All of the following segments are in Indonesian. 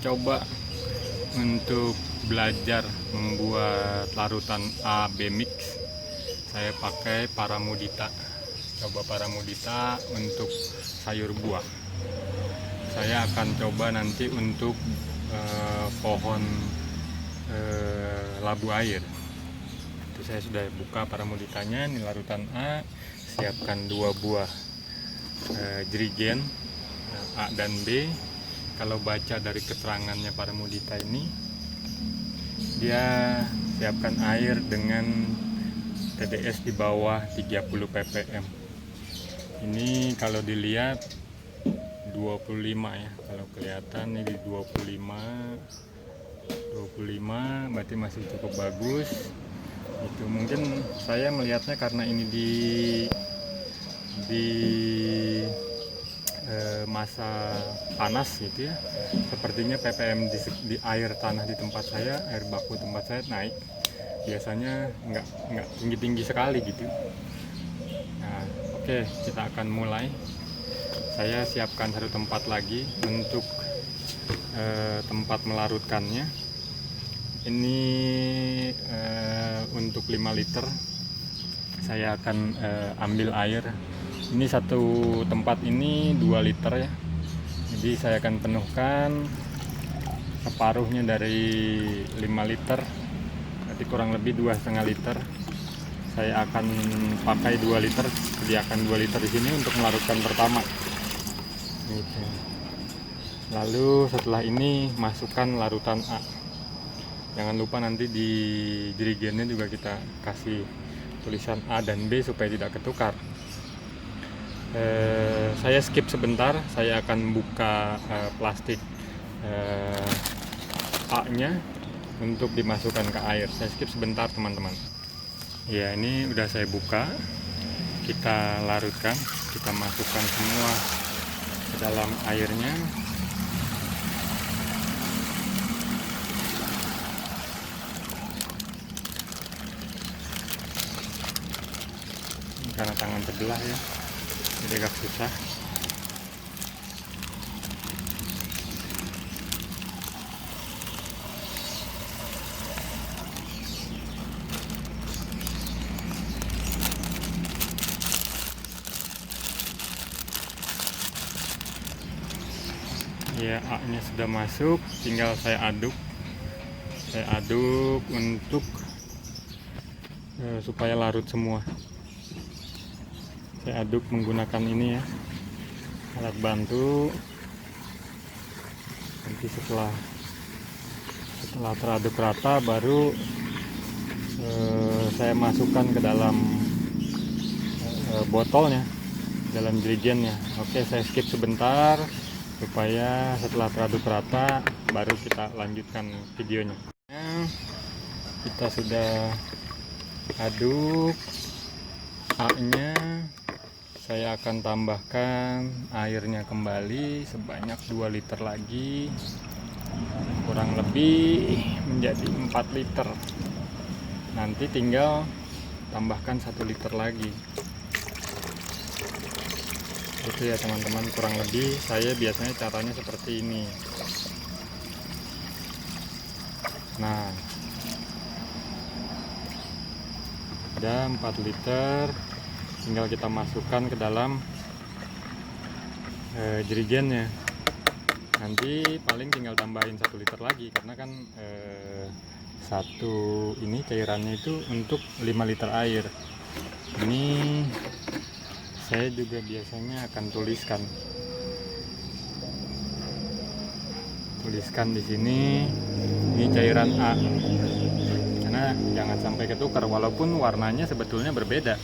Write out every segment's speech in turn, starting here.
mencoba untuk belajar membuat larutan AB mix. Saya pakai Paramudita. Coba Paramudita untuk sayur buah. Saya akan coba nanti untuk pohon labu air. Itu saya sudah buka Paramuditanya. Ini larutan A. Siapkan 2 buah jerigen A dan B. Kalau baca dari keterangannya Paramudita ini, dia siapkan air dengan TDS di bawah 30 ppm. Ini kalau dilihat 25 ya, kalau kelihatan ini di 25 berarti masih cukup bagus. Itu mungkin saya melihatnya karena ini di masa panas gitu ya, sepertinya ppm di air tanah di tempat saya, air baku tempat saya naik, biasanya nggak tinggi sekali gitu. Nah, oke, kita akan mulai. Saya siapkan satu tempat lagi untuk tempat melarutkannya. Ini untuk 5 liter saya akan ambil air. Ini satu tempat ini 2 liter ya, jadi saya akan penuhkan separuhnya dari 5 liter, berarti kurang lebih 2,5 liter. Saya akan pakai 2 liter, sediakan 2 liter di sini untuk melarutkan pertama gitu. Lalu setelah ini masukkan larutan A. Jangan lupa nanti di jerigennya juga kita kasih tulisan A dan B supaya tidak ketukar. Saya skip sebentar, saya akan buka plastik A-nya untuk dimasukkan ke air. Saya skip sebentar teman-teman. Ya, ini udah saya buka. Kita larutkan, kita masukkan semua ke dalam airnya. Karena tangan sebelah ya, jadi agak susah. Ya, A-nya sudah masuk, tinggal saya aduk untuk supaya larut semua. Saya aduk menggunakan ini ya, alat bantu. Nanti setelah teraduk rata baru saya masukkan ke dalam botolnya, dalam jerigennya. Oke, saya skip sebentar supaya setelah teraduk rata baru kita lanjutkan videonya. Kita sudah aduk A-nya. Saya akan tambahkan airnya kembali sebanyak 2 liter lagi, kurang lebih menjadi 4 liter. Nanti tinggal tambahkan 1 liter lagi. Itu ya teman-teman, kurang lebih saya biasanya caranya seperti ini. Nah, ada 4 liter, tinggal kita masukkan ke dalam jerigennya. Nanti paling tinggal tambahin 1 liter lagi, karena kan satu ini cairannya itu untuk 5 liter air. Ini saya juga biasanya akan tuliskan di sini, ini cairan A, karena jangan sampai ketukar, walaupun warnanya sebetulnya berbeda.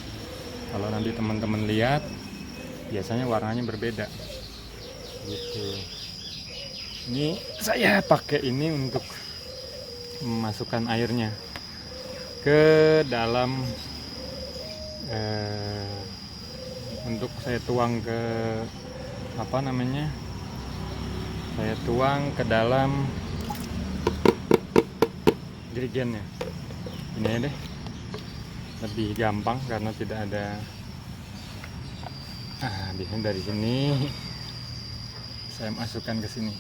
Kalau nanti teman-teman lihat, biasanya warnanya berbeda gitu. Ini saya pakai ini untuk memasukkan airnya ke dalam untuk saya tuang ke saya tuang ke dalam jerigennya. Ini ya deh, lebih gampang karena tidak ada biasanya dari sini saya masukkan ke sini.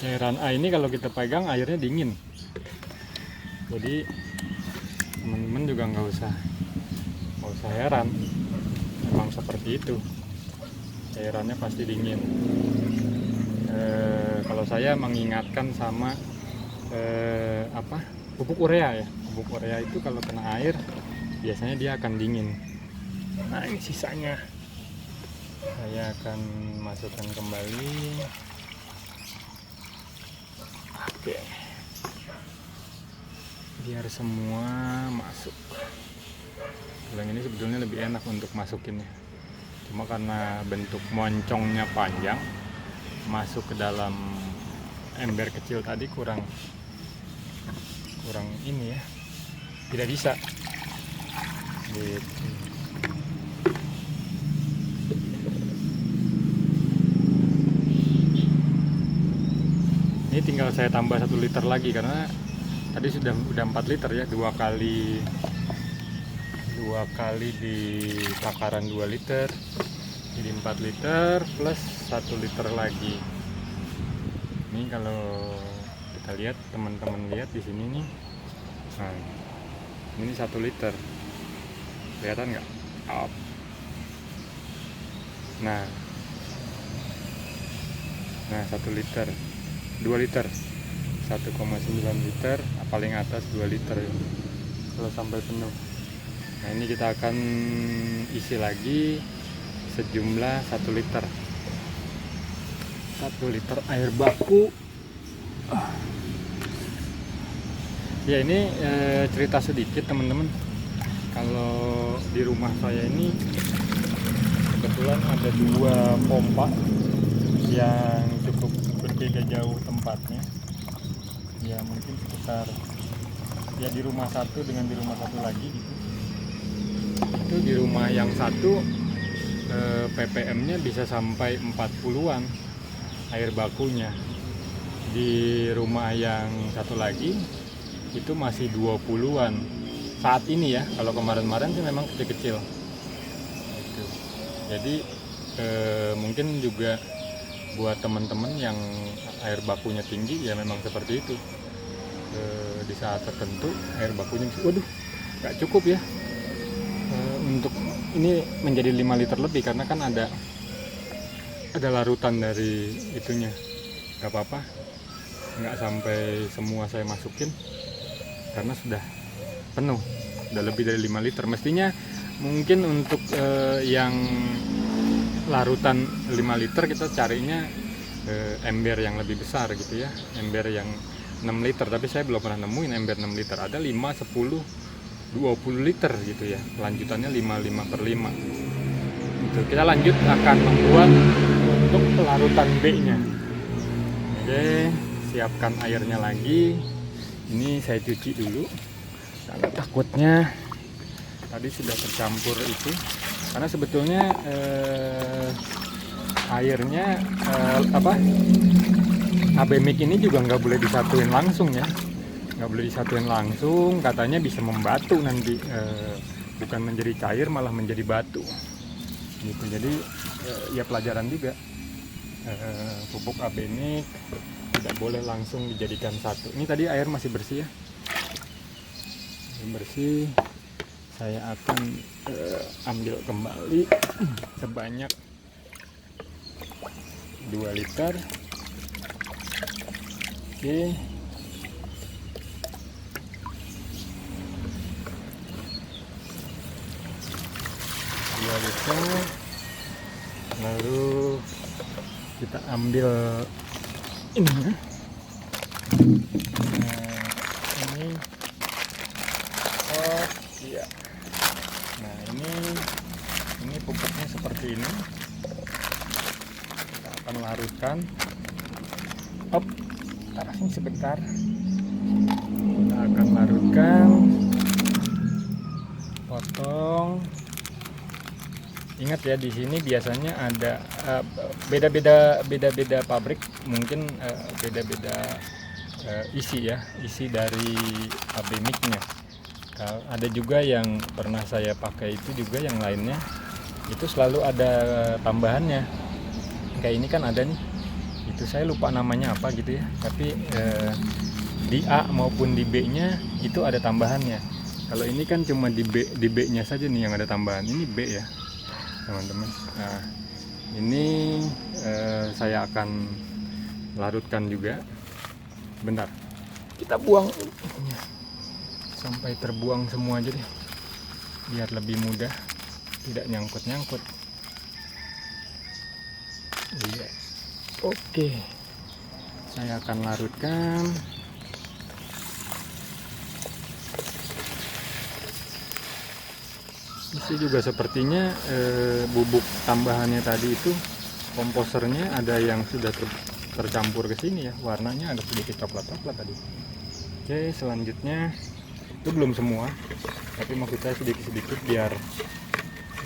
Cairan A ini kalau kita pegang airnya dingin, jadi teman-teman juga nggak usah heran, memang seperti itu, cairannya pasti dingin. Kalau saya mengingatkan sama pupuk urea ya, pupuk urea itu kalau kena air biasanya dia akan dingin. Nah ini sisanya saya akan masukkan kembali. Oke, biar semua masuk. Kalau ini sebetulnya lebih enak untuk masukinnya, cuma karena bentuk moncongnya panjang, masuk ke dalam ember kecil tadi kurang ini ya, tidak bisa gitu. Ini tinggal saya tambah 1 liter lagi karena tadi sudah 4 liter ya, dua kali di takaran 2 liter, jadi 4 liter plus 1 liter lagi. Ini kalau kita lihat, teman-teman lihat di sini nih, nah ini 1 liter, kelihatan nggak? Nah 1 liter, 2 liter, 1,9 liter, paling atas 2 liter ya, kalau sampai penuh. Nah ini kita akan isi lagi sejumlah 1 liter, 1 liter air baku. Ya ini cerita sedikit teman-teman, kalau di rumah saya ini kebetulan ada 2 pompa yang cukup berbeda jauh tempatnya ya, mungkin sekitar ya di rumah satu dengan di rumah satu lagi gitu. Itu di rumah yang satu ppm-nya bisa sampai 40-an air bakunya. Di rumah yang satu lagi itu masih 20-an saat ini ya, kalau kemarin-kemarin sih memang kecil-kecil gitu. Jadi mungkin juga buat teman-teman yang air bakunya tinggi ya memang seperti itu, di saat tertentu air bakunya waduh nggak cukup ya, untuk ini menjadi 5 liter lebih karena kan ada larutan dari itunya. Nggak apa-apa, nggak sampai semua saya masukin karena sudah penuh, udah lebih dari 5 liter. Mestinya mungkin untuk yang larutan 5 liter kita carinya ember yang lebih besar gitu ya, ember yang 6 liter, tapi saya belum pernah nemuin ember 6 liter. Ada 5, 10, 20 liter gitu ya, lanjutannya 5 per 5 gitu. Kita lanjut akan membuat untuk larutan B nya. Oke, siapkan airnya lagi. Ini saya cuci dulu karena takutnya tadi sudah tercampur itu, karena sebetulnya airnya AB mic ini juga nggak boleh disatuin langsung ya, nggak boleh disatuin langsung, katanya bisa membatu nanti, bukan menjadi cair malah menjadi batu gitu. Jadi ya pelajaran juga, pupuk AB mic tidak boleh langsung dijadikan satu. Ini tadi air masih bersih ya, bersih. Saya akan ambil kembali sebanyak 2 liter. Oke, lalu kita ambil ini ya. Ini oh iya, nah ini pupuknya seperti ini. Kita akan larutkan, taruh sebentar. Kita akan larutkan, potong. Ingat ya, di sini biasanya ada beda-beda pabrik, mungkin beda-beda isi ya, isi dari AB mic-nya. Ada juga yang pernah saya pakai itu juga, yang lainnya itu selalu ada tambahannya. Kayak ini kan ada nih, Itu saya lupa namanya apa gitu ya, tapi di A maupun di B nya itu ada tambahannya. Kalau ini kan cuma di B nya saja nih yang ada tambahan. Ini B ya teman-teman. Nah ini saya akan larutkan juga. Bentar, kita buang sampai terbuang semua aja deh, biar lebih mudah, tidak nyangkut-nyangkut. Iya. Oke, saya akan larutkan. Ini juga sepertinya bubuk tambahannya tadi itu, komposernya ada yang sudah tercampur ke sini ya, warnanya ada sedikit coklat-coklat tadi. Oke, selanjutnya itu belum semua, tapi maksud saya sedikit-sedikit biar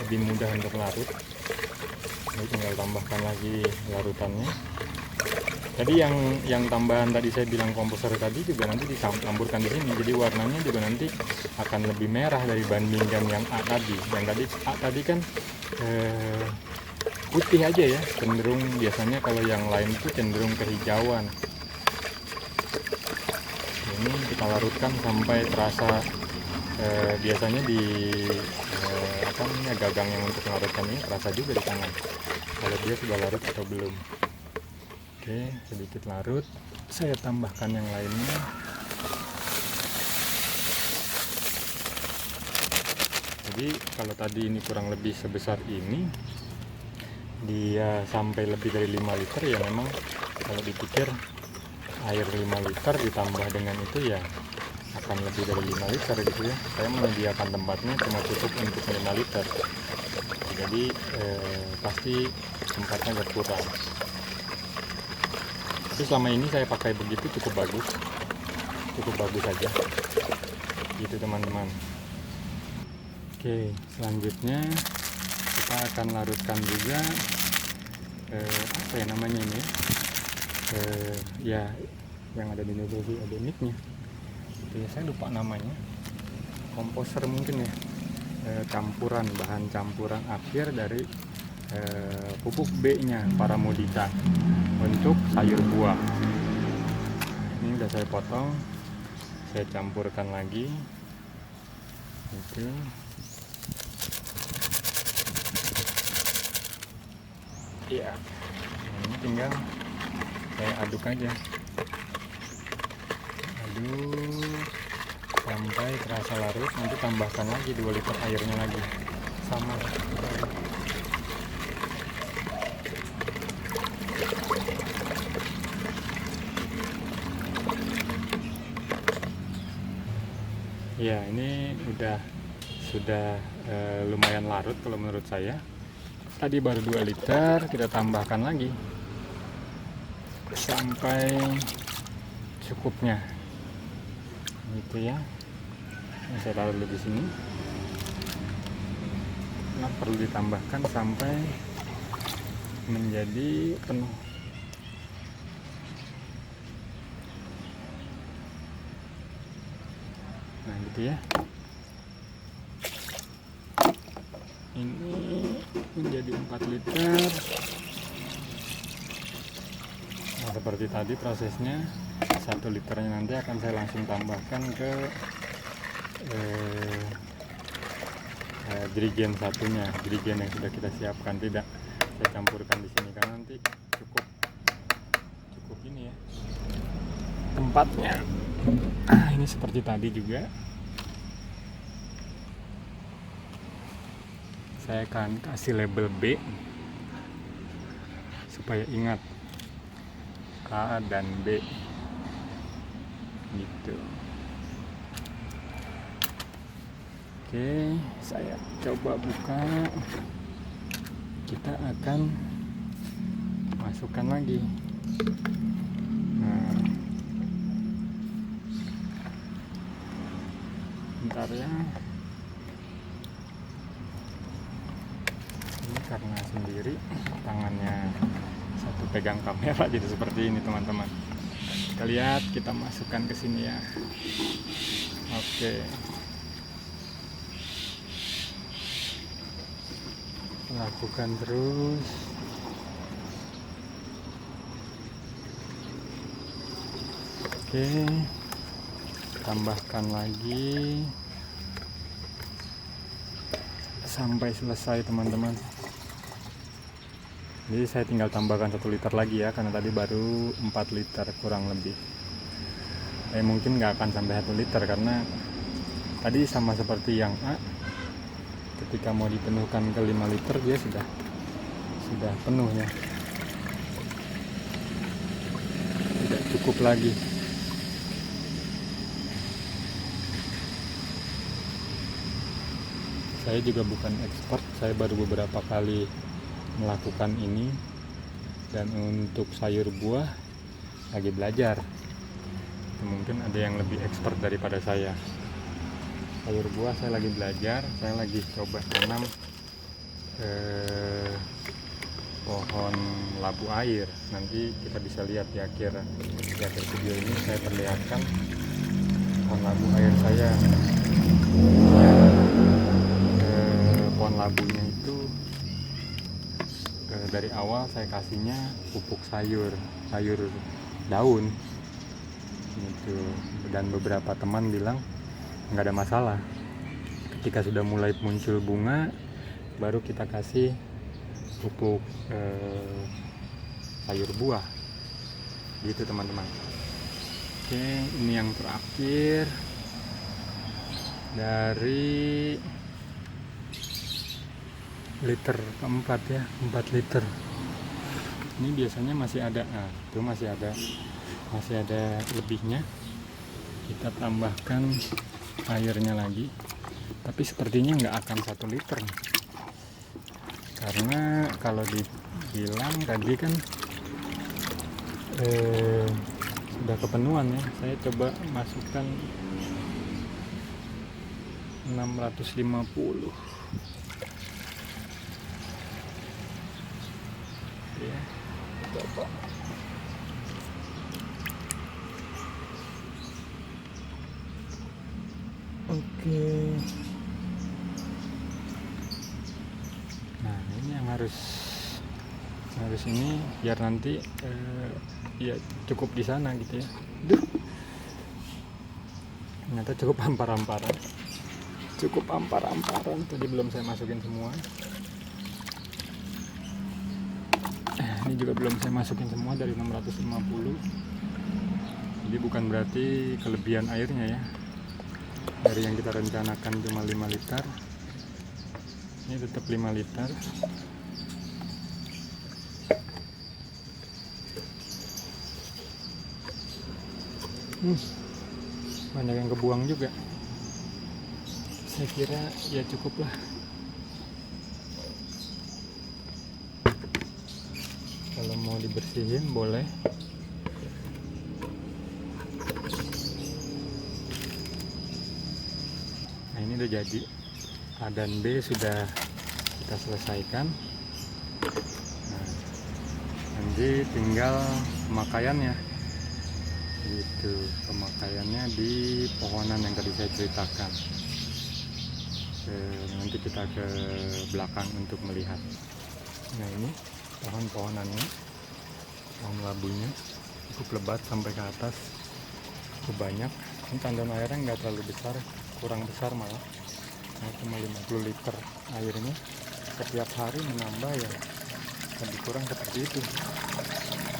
lebih mudah untuk larut. Ini tinggal tambahkan lagi larutannya. Tadi yang tambahan tadi saya bilang komposer tadi juga nanti dicampurkan di sini, jadi warnanya juga nanti akan lebih merah dibandingkan yang A tadi. Yang tadi A tadi kan putih aja ya, cenderung biasanya kalau yang lain itu cenderung kehijauan. Ini kita larutkan sampai terasa biasanya di gagang yang untuk larutkan ini terasa juga di tangan kalau dia sudah larut atau belum. Oke, sedikit larut, saya tambahkan yang lainnya. Jadi kalau tadi ini kurang lebih sebesar ini, dia sampai lebih dari 5 liter ya, memang kalau dipikir air 5 liter ditambah dengan itu ya akan lebih dari 5 liter gitu ya. Saya menyediakan tempatnya cuma cukup untuk 5 liter, jadi pasti tempatnya berkurang. Tapi selama ini saya pakai begitu cukup bagus saja gitu teman-teman. Oke, selanjutnya kita akan larutkan juga apa ya namanya ini ya yang ada di Indonesia ada mic-nya itu ya, saya lupa namanya, komposer mungkin ya, bahan campuran akhir dari pupuk B nya Paramodica untuk sayur buah. Ini udah saya potong, saya campurkan lagi itu. Ya, ini tinggal saya aduk aja, aduk sampai terasa larut. Nanti tambahkan lagi 2 liter airnya lagi, sama ya. Ini sudah lumayan larut kalau menurut saya. Tadi baru 2 liter, kita tambahkan lagi sampai cukupnya gitu ya. Nah, saya taruh dulu di sini. Nah, perlu ditambahkan sampai menjadi penuh. Nah gitu ya, ini menjadi 4 liter. Nah, seperti tadi prosesnya, 1 liternya nanti akan saya langsung tambahkan ke jerigen satunya, jerigen yang sudah kita siapkan. Tidak saya campurkan di sini karena nanti cukup ini ya tempatnya. Ini seperti tadi juga saya akan kasih label B supaya ingat A dan B gitu. Oke, saya coba buka. Kita akan masukkan lagi. Nah, bentar ya. Ini karena sendiri tangannya satu pegang kamera jadi seperti ini teman-teman. Kita lihat, kita masukkan ke sini ya. Oke. Lakukan terus. Oke, tambahkan lagi sampai selesai teman-teman. Jadi saya tinggal tambahkan 1 liter lagi ya, karena tadi baru 4 liter kurang lebih. Mungkin nggak akan sampai 1 liter karena tadi sama seperti yang A, ketika mau dipenuhkan ke 5 liter dia sudah penuhnya, tidak cukup lagi. Saya juga bukan expert, saya baru beberapa kali melakukan ini, dan untuk sayur buah lagi belajar. Mungkin ada yang lebih expert daripada saya. Sayur buah saya lagi belajar, saya lagi coba tanam pohon labu air. Nanti kita bisa lihat di akhir video ini saya perlihatkan pohon labu air saya. Pohon labunya itu dari awal saya kasihnya pupuk sayur daun gitu, dan beberapa teman bilang nggak ada masalah. Ketika sudah mulai muncul bunga baru kita kasih pupuk sayur buah gitu teman-teman. Oke, ini yang terakhir dari liter keempat ya, 4 liter. Ini biasanya masih ada, itu masih ada lebihnya. Kita tambahkan airnya lagi, tapi sepertinya nggak akan 1 liter, karena kalau dibilang tadi kan sudah kepenuhan ya. Saya coba masukkan 650 ya, coba. Oke. Nah, ini yang harus ini biar nanti ya cukup di sana gitu ya. Duh. Ternyata cukup ampar-amparan. Tadi belum saya masukin semua. Ini juga belum saya masukin semua dari 650. Jadi bukan berarti kelebihan airnya ya. Dari yang kita rencanakan cuma 5 liter, ini tetap 5 liter. Banyak yang kebuang juga. Saya kira ya cukup lah. Kalau mau dibersihin boleh. Nah, ini udah jadi. A dan B sudah kita selesaikan. Nah, nanti tinggal pemakaiannya. Gitu, pemakaiannya di pohonan yang tadi saya ceritakan. Nanti kita ke belakang untuk melihat. Nah, ini pohon-pohonannya, pohon labunya cukup lebat sampai ke atas, cukup banyak. Ini tandon airnya nggak terlalu besar, kurang besar malah. Nah, cuma 50 liter airnya. Setiap hari menambah ya lebih kurang seperti itu.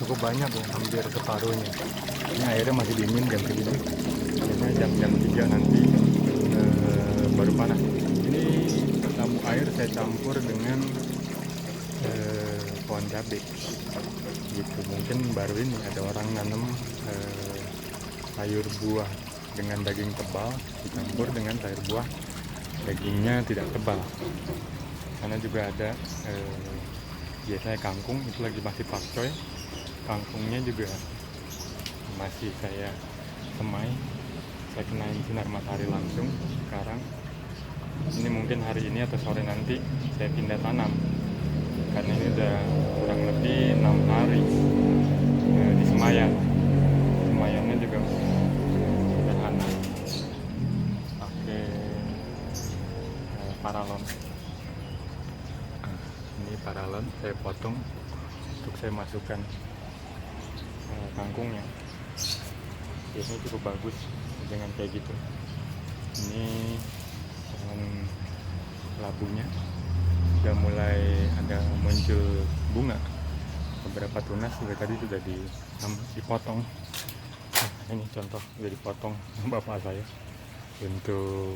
Cukup banyak ya, hampir separuhnya. Ini airnya masih dingin jam segini. Biasanya jam-jam 3 nanti baru panas. Ini labu air saya campur dengan pohon cabai gitu. Mungkin baru ini ada orang nanam sayur buah dengan daging tebal dicampur dengan sayur buah dagingnya tidak tebal. Karena juga ada biasanya kangkung, itu lagi masih pakcoy. Kangkungnya juga masih saya semai, saya kenain sinar matahari langsung. Sekarang ini mungkin hari ini atau sore nanti saya pindah tanam, karena ini udah kurang lebih 6 hari di Semayan. Semayannya juga sederhana, pakai paralon. Ini paralon saya potong untuk saya masukkan kangkungnya. Ini cukup bagus dengan kayak gitu. Ini labunya udah mulai ada muncul bunga. Beberapa tunas juga tadi sudah dipotong. Nah, ini contoh udah dipotong bapak saya untuk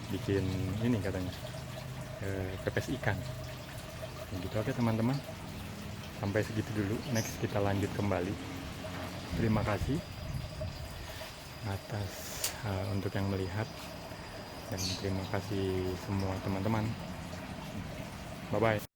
bikin ini katanya pepes ikan. Gitu aja teman-teman, sampai segitu dulu. Next kita lanjut kembali. Terima kasih atas untuk yang melihat, dan terima kasih semua teman-teman. Bye bye.